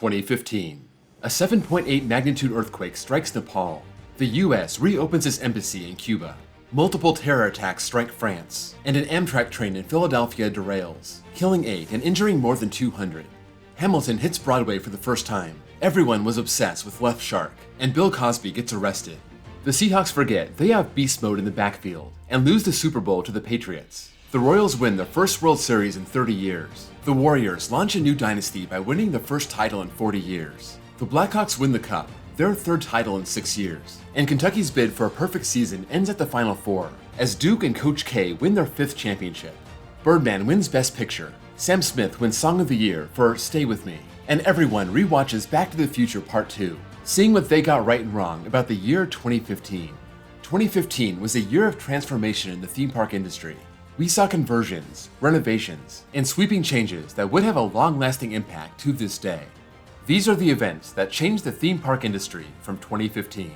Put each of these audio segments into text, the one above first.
2015. A 7.8 magnitude earthquake strikes Nepal. The US reopens its embassy in Cuba. Multiple terror attacks strike France, and an Amtrak train in Philadelphia derails, killing 8 and injuring more than 200. Hamilton hits Broadway for the first time. Everyone was obsessed with Left Shark, and Bill Cosby gets arrested. The Seahawks forget they have beast mode in the backfield, and lose the Super Bowl to the Patriots. The Royals win their first World Series in 30 years. The Warriors launch a new dynasty by winning the first title in 40 years. The Blackhawks win the Cup, their third title in 6 years. And Kentucky's bid for a perfect season ends at the Final Four, as Duke and Coach K win their 5th championship. Birdman wins Best Picture. Sam Smith wins Song of the Year for Stay With Me. And everyone rewatches Back to the Future Part 2, seeing what they got right and wrong about the year 2015. 2015 was a year of transformation in the theme park industry. We saw conversions, renovations, and sweeping changes that would have a long-lasting impact to this day. These are the events that changed the theme park industry from 2015.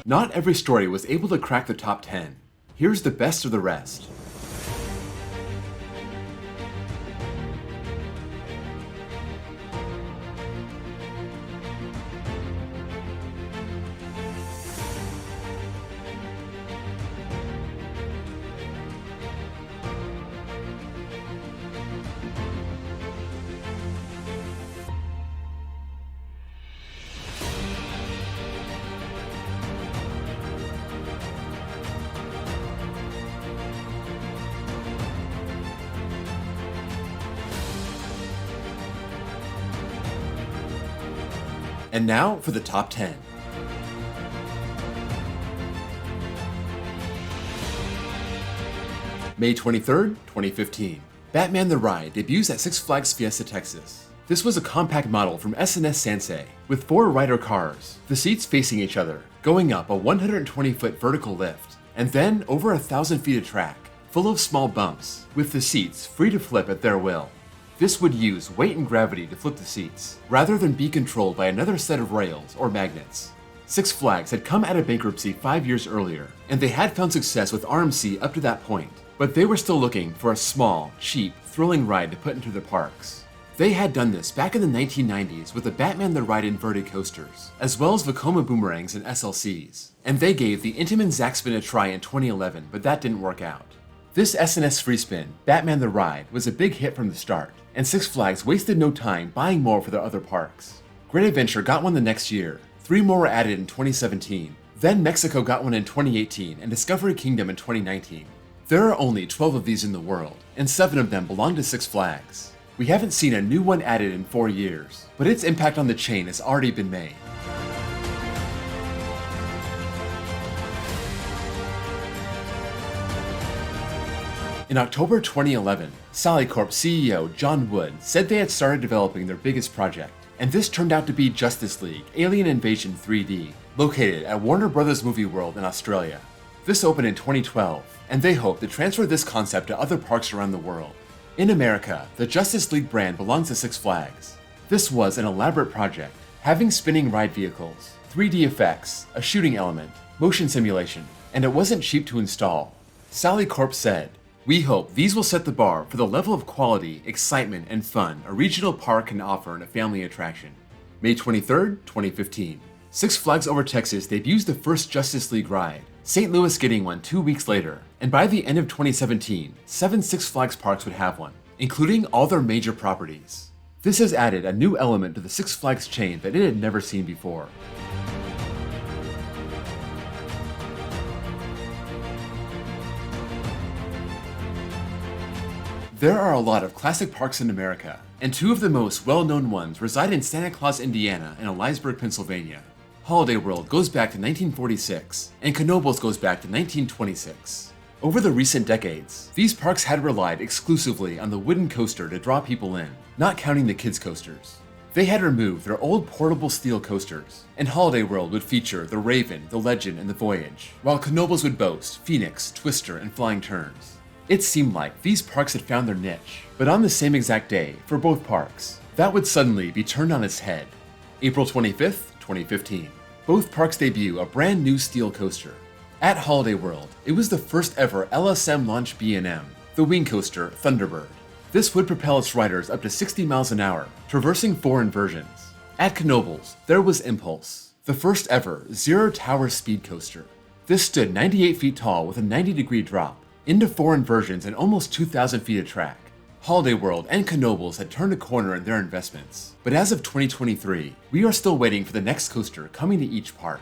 Not every story was able to crack the top 10. Here's the best of the rest. And now for the top 10. May 23rd, 2015. Batman the Ride debuts at Six Flags Fiesta Texas. This was a compact model from S&S Sansei with 4 rider cars, the seats facing each other, going up a 120-foot vertical lift, and then over 1,000 feet of track, full of small bumps, with the seats free to flip at their will. This would use weight and gravity to flip the seats, rather than be controlled by another set of rails or magnets. Six Flags had come out of bankruptcy 5 years earlier, and they had found success with RMC up to that point, but they were still looking for a small, cheap, thrilling ride to put into their parks. They had done this back in the 1990s with the Batman the Ride inverted coasters, as well as Vekoma boomerangs and SLCs, and they gave the Intamin Zaxspin a try in 2011, but that didn't work out. This S&S Freespin, Batman the Ride, was a big hit from the start, and Six Flags wasted no time buying more for their other parks. Great Adventure got one the next year, 3 more were added in 2017, then Mexico got one in 2018 and Discovery Kingdom in 2019. There are only 12 of these in the world, and 7 of them belong to Six Flags. We haven't seen a new one added in 4 years, but its impact on the chain has already been made. In October 2011, Sallycorp CEO John Wood said they had started developing their biggest project, and this turned out to be Justice League Alien Invasion 3D, located at Warner Bros. Movie World in Australia. This opened in 2012, and they hope to transfer this concept to other parks around the world. In America, the Justice League brand belongs to Six Flags. This was an elaborate project, having spinning ride vehicles, 3D effects, a shooting element, motion simulation, and it wasn't cheap to install. Sallycorp said, "We hope these will set the bar for the level of quality, excitement, and fun a regional park can offer in a family attraction." May 23rd, 2015. Six Flags Over Texas debuts the first Justice League ride, St. Louis getting one 2 weeks later, and by the end of 2017, 7 Six Flags parks would have one, including all their major properties. This has added a new element to the Six Flags chain that it had never seen before. There are a lot of classic parks in America, and 2 of the most well-known ones reside in Santa Claus, Indiana and Ellisburg, Pennsylvania. Holiday World goes back to 1946, and Knoebels goes back to 1926. Over the recent decades, these parks had relied exclusively on the wooden coaster to draw people in, not counting the kids' coasters. They had removed their old portable steel coasters, and Holiday World would feature the Raven, the Legend, and the Voyage, while Knoebels would boast Phoenix, Twister, and Flying Turns. It seemed like these parks had found their niche, but on the same exact day, for both parks, that would suddenly be turned on its head. April 25th, 2015. Both parks debut a brand new steel coaster. At Holiday World, it was the first ever LSM launch B&M, the wing coaster Thunderbird. This would propel its riders up to 60 miles an hour, traversing 4 inversions. At Cannibal, there was Impulse, the first ever zero-tower speed coaster. This stood 98 feet tall with a 90-degree drop, into 4 inversions and almost 2,000 feet of track. Holiday World and Cannibal had turned a corner in their investments, but as of 2023, we are still waiting for the next coaster coming to each park.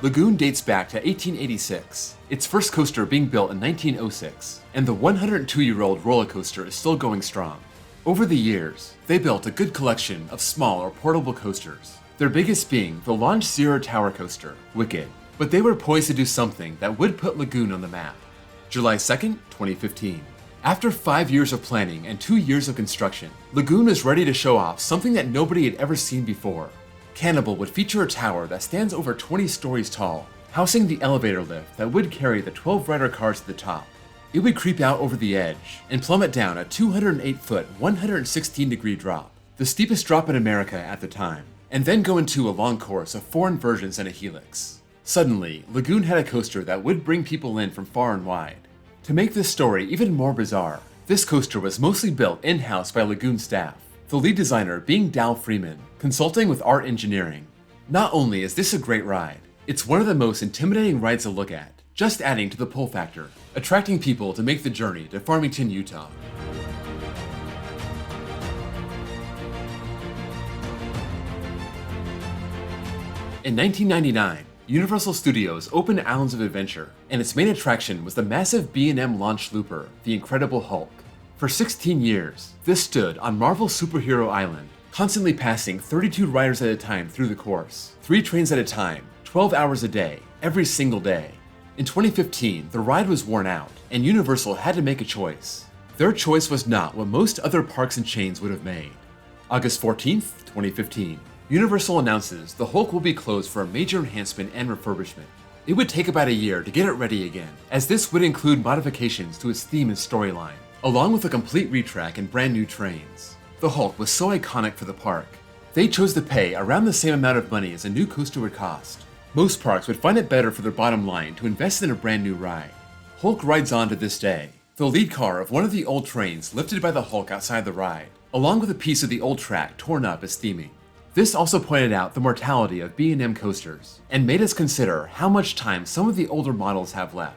Lagoon dates back to 1886, its first coaster being built in 1906, and the 102-year-old roller coaster is still going strong. Over the years, they built a good collection of small or portable coasters, their biggest being the Launch Zero Tower Coaster, Wicked, but they were poised to do something that would put Lagoon on the map. July 2nd, 2015. After 5 years of planning and 2 years of construction, Lagoon is ready to show off something that nobody had ever seen before. Cannibal would feature a tower that stands over 20 stories tall, housing the elevator lift that would carry the 12 rider cars to the top. It would creep out over the edge and plummet down a 208-foot, 116-degree drop, the steepest drop in America at the time, and then go into a long course of 4 inversions and a helix. Suddenly, Lagoon had a coaster that would bring people in from far and wide. To make this story even more bizarre, this coaster was mostly built in-house by Lagoon staff, the lead designer being Dal Freeman, consulting with art engineering. Not only is this a great ride, it's one of the most intimidating rides to look at, just adding to the pull factor, attracting people to make the journey to Farmington, Utah. In 1999, Universal Studios opened Islands of Adventure, and its main attraction was the massive B&M launch looper, the Incredible Hulk. For 16 years, this stood on Marvel Superhero Island, constantly passing 32 riders at a time through the course, 3 trains at a time, 12 hours a day, every single day. In 2015, the ride was worn out, and Universal had to make a choice. Their choice was not what most other parks and chains would have made. August 14th, 2015, Universal announces the Hulk will be closed for a major enhancement and refurbishment. It would take about a year to get it ready again, as this would include modifications to its theme and storyline, along with a complete retrack and brand new trains. The Hulk was so iconic for the park, they chose to pay around the same amount of money as a new coaster would cost. Most parks would find it better for their bottom line to invest in a brand new ride. Hulk rides on to this day, the lead car of one of the old trains lifted by the Hulk outside the ride, along with a piece of the old track torn up as theming. This also pointed out the mortality of B&M coasters, and made us consider how much time some of the older models have left.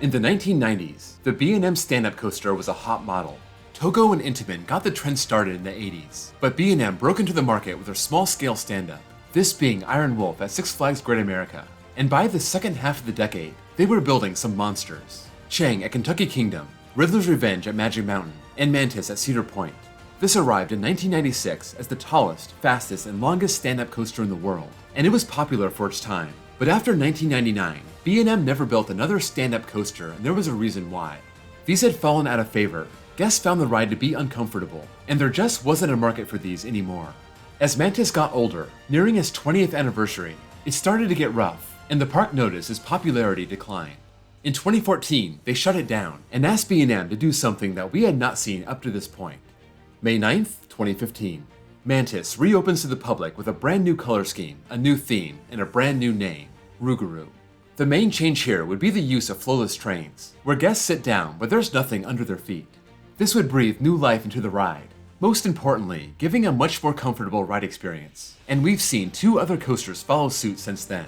In the 1990s, the B&M stand-up coaster was a hot model. Togo and Intamin got the trend started in the 80s, but B&M broke into the market with their small-scale stand-up, this being Iron Wolf at Six Flags Great America. And by the second half of the decade, they were building some monsters. Chang at Kentucky Kingdom, Riddler's Revenge at Magic Mountain, and Mantis at Cedar Point. This arrived in 1996 as the tallest, fastest, and longest stand-up coaster in the world, and it was popular for its time. But after 1999, B&M never built another stand-up coaster, and there was a reason why. These had fallen out of favor, guests found the ride to be uncomfortable, and there just wasn't a market for these anymore. As Mantis got older, nearing its 20th anniversary, it started to get rough, and the park noticed its popularity decline. In 2014, they shut it down, and asked B&M to do something that we had not seen up to this point. May 9th, 2015. Mantis reopens to the public with a brand new color scheme, a new theme, and a brand new name, Rougarou. The main change here would be the use of flowless trains, where guests sit down but there's nothing under their feet. This would breathe new life into the ride, most importantly, giving a much more comfortable ride experience, and we've seen 2 other coasters follow suit since then.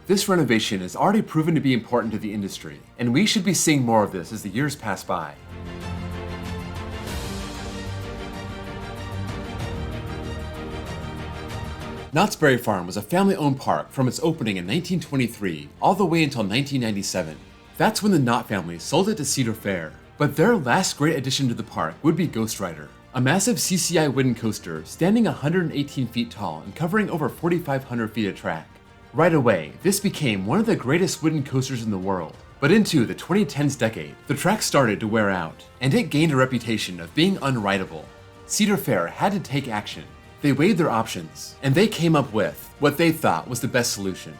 This renovation has already proven to be important to the industry, and we should be seeing more of this as the years pass by. Knott's Berry Farm was a family-owned park from its opening in 1923 all the way until 1997. That's when the Knott family sold it to Cedar Fair. But their last great addition to the park would be GhostRider, a massive CCI wooden coaster standing 118 feet tall and covering over 4,500 feet of track. Right away, this became one of the greatest wooden coasters in the world, But into the 2010s decade, the track started to wear out, and it gained a reputation of being unrideable. Cedar Fair had to take action. They weighed their options, and they came up with what they thought was the best solution.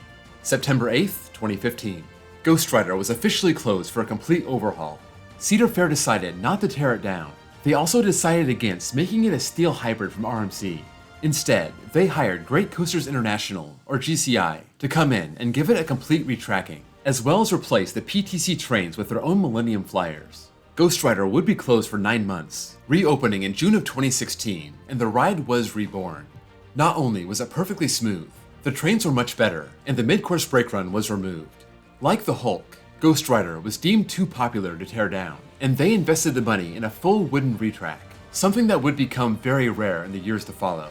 September 8th, 2015. GhostRider was officially closed for a complete overhaul. Cedar Fair decided not to tear it down. They also decided against making it a steel hybrid from RMC. Instead, they hired Great Coasters International, or GCI, to come in and give it a complete retracking, as well as replace the PTC trains with their own Millennium Flyers. GhostRider would be closed for 9 months, reopening in June of 2016, and the ride was reborn. Not only was it perfectly smooth, the trains were much better, and the mid-course brake run was removed. Like the Hulk, GhostRider was deemed too popular to tear down, and they invested the money in a full wooden retrack, something that would become very rare in the years to follow.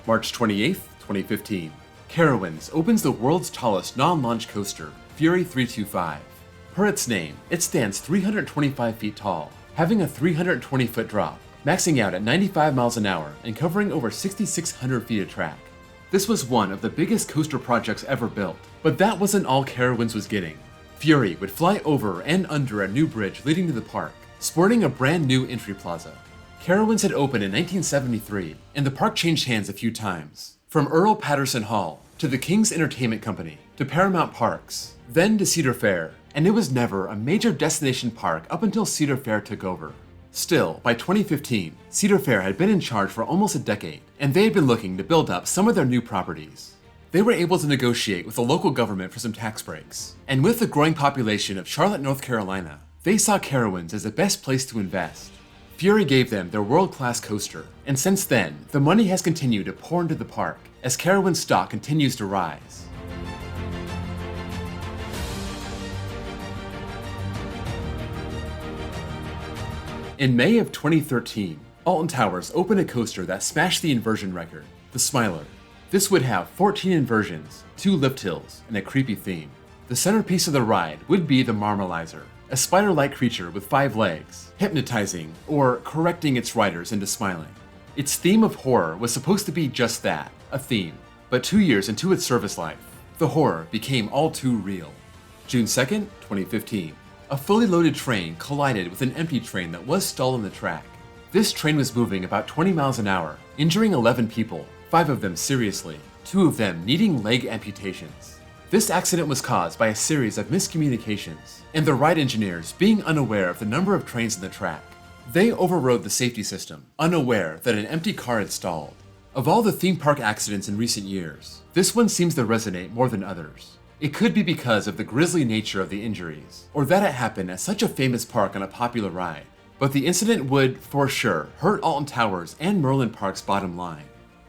March 28th, 2015. Carowinds opens the world's tallest non-launch coaster, Fury 325. Per its name, it stands 325 feet tall, having a 320-foot drop, maxing out at 95 miles an hour and covering over 6,600 feet of track. This was one of the biggest coaster projects ever built, but that wasn't all Carowinds was getting. Fury would fly over and under a new bridge leading to the park, sporting a brand new entry plaza. Carowinds had opened in 1973, and the park changed hands a few times. From Earl Patterson Hall, to the King's Entertainment Company, to Paramount Parks, then to Cedar Fair, and it was never a major destination park up until Cedar Fair took over. Still, by 2015, Cedar Fair had been in charge for almost a decade, and they had been looking to build up some of their new properties. They were able to negotiate with the local government for some tax breaks, and with the growing population of Charlotte, North Carolina, they saw Carowinds as the best place to invest. Fury gave them their world-class coaster, and since then, the money has continued to pour into the park as Carowinds stock continues to rise. In May of 2013, Alton Towers opened a coaster that smashed the inversion record, the Smiler. This would have 14 inversions, 2 lift hills, and a creepy theme. The centerpiece of the ride would be the Marmalizer, a spider-like creature with 5 legs, hypnotizing or correcting its riders into smiling. Its theme of horror was supposed to be just that, a theme, but 2 years into its service life, the horror became all too real. June 2nd, 2015. A fully loaded train collided with an empty train that was stalled on the track. This train was moving about 20 miles an hour, injuring 11 people, 5 of them seriously, 2 of them needing leg amputations. This accident was caused by a series of miscommunications, and the ride engineers being unaware of the number of trains in the track. They overrode the safety system, unaware that an empty car had stalled. Of all the theme park accidents in recent years, this one seems to resonate more than others. It could be because of the grisly nature of the injuries, or that it happened at such a famous park on a popular ride. But the incident would, for sure, hurt Alton Towers and Merlin Park's bottom line.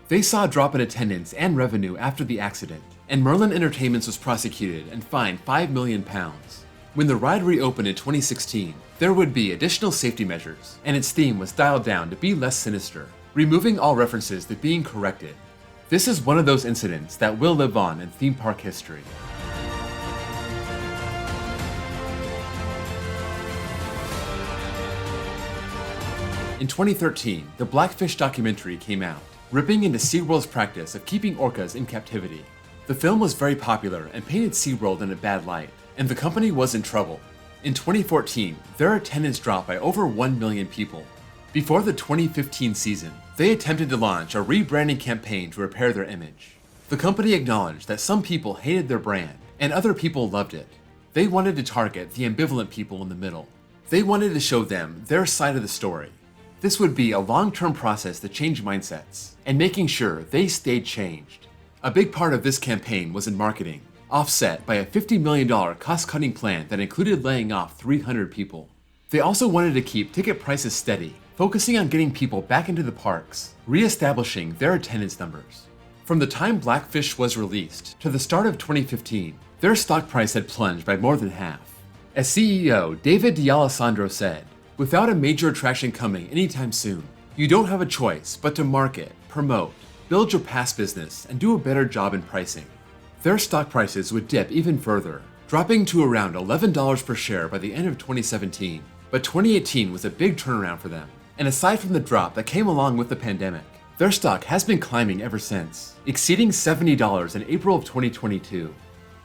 They saw a drop in attendance and revenue after the accident, and Merlin Entertainments was prosecuted and fined £5 million. When the ride reopened in 2016, there would be additional safety measures, and its theme was dialed down to be less sinister, removing all references to being corrected. This is one of those incidents that will live on in theme park history. In 2013, the Blackfish documentary came out, ripping into SeaWorld's practice of keeping orcas in captivity. The film was very popular and painted SeaWorld in a bad light, and the company was in trouble. In 2014, their attendance dropped by over 1 million people. Before the 2015 season, they attempted to launch a rebranding campaign to repair their image. The company acknowledged that some people hated their brand, and other people loved it. They wanted to target the ambivalent people in the middle. They wanted to show them their side of the story. This would be a long-term process to change mindsets, and making sure they stayed changed. A big part of this campaign was in marketing, offset by a $50 million cost-cutting plan that included laying off 300 people. They also wanted to keep ticket prices steady, focusing on getting people back into the parks, re-establishing their attendance numbers. From the time Blackfish was released to the start of 2015, their stock price had plunged by more than half. As CEO David D'Alessandro said, "Without a major attraction coming anytime soon, you don't have a choice but to market, promote, build your past business, and do a better job in pricing." Their stock prices would dip even further, dropping to around $11 per share by the end of 2017. But 2018 was a big turnaround for them, and aside from the drop that came along with the pandemic, Their stock has been climbing ever since, exceeding $70 in April of 2022.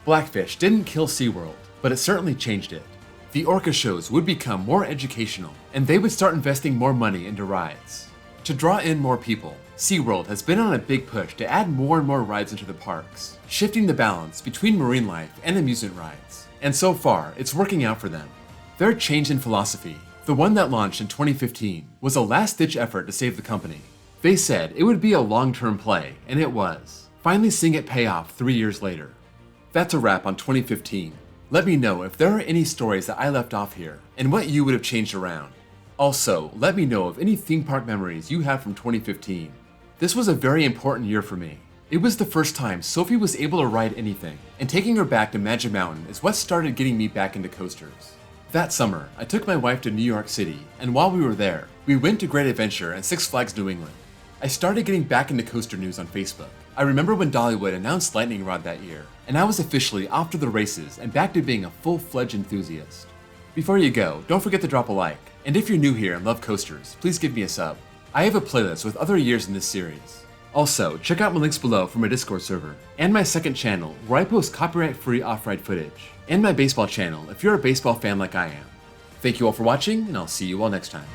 Blackfish didn't kill SeaWorld, but it certainly changed it. The Orca shows would become more educational, and they would start investing more money into rides. To draw in more people, SeaWorld has been on a big push to add more and more rides into the parks, shifting the balance between marine life and amusement rides. And so far, it's working out for them. Their change in philosophy, the one that launched in 2015, was a last-ditch effort to save the company. They said it would be a long-term play, and it was, finally seeing it pay off 3 years later. That's a wrap on 2015. Let me know if there are any stories that I left off here, and what you would have changed around. Also, let me know of any theme park memories you have from 2015. This was a very important year for me. It was the first time Sophie was able to ride anything, and taking her back to Magic Mountain is what started getting me back into coasters. That summer, I took my wife to New York City, and while we were there, we went to Great Adventure and Six Flags New England. I started getting back into coaster news on Facebook. I remember when Dollywood announced Lightning Rod that year, and I was officially off to the races and back to being a full-fledged enthusiast. Before you go, don't forget to drop a like, and if you're new here and love coasters, please give me a sub. I have a playlist with other years in this series. Also, check out my links below for my Discord server, and my second channel where I post copyright-free off-ride footage, and my baseball channel if you're a baseball fan like I am. Thank you all for watching, and I'll see you all next time.